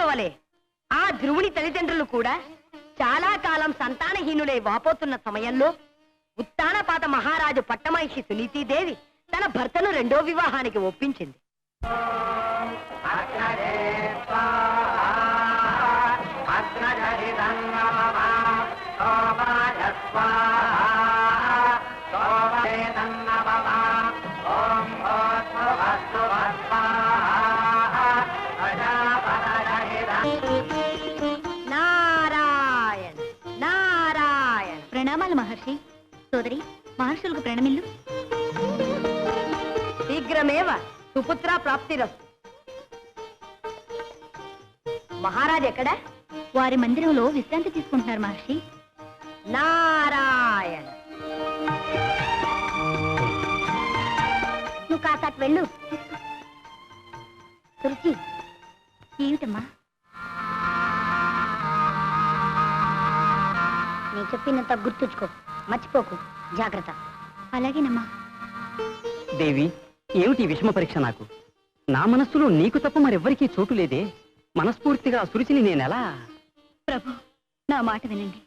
వలె ఆ ధ్రువుని తల్లిదండ్రులు కూడా చాలా కాలం సంతానహీనులై వాపోతున్న సమయంలో ఉత్తానపాత మహారాజు పట్టమహిషి సునీతిదేవి తన భర్తను రెండో వివాహానికి ఒప్పించింది. నారాయణ నారాయణ. ప్రణామాలు మహర్షి. సోదరి, మహర్షులకు ప్రణమిల్లు. శీఘ్రమేవ సుపుత్ర ప్రాప్తిరస్తు. మహారాజ్ ఎక్కడ? వారి మందిరంలో విశ్రాంతి తీసుకుంటున్నారు మహర్షి. నారాయణ. నువ్వు కాసాకు వెళ్ళు. తులసి, ఏమిటమ్మా? నీ చెప్పినంత గుర్తుంచుకో, మర్చిపోకు. జాగ్రత్త. అలాగేనమ్మా. దేవి, ఏమిటి విషమ పరీక్ష నాకు? నా మనస్సులో నీకు తప్ప మరెవ్వరికీ చోటు లేదే. మనస్ఫూర్తిగా సురుచిని నేనెలా? ప్రభు, నా మాట వినండి.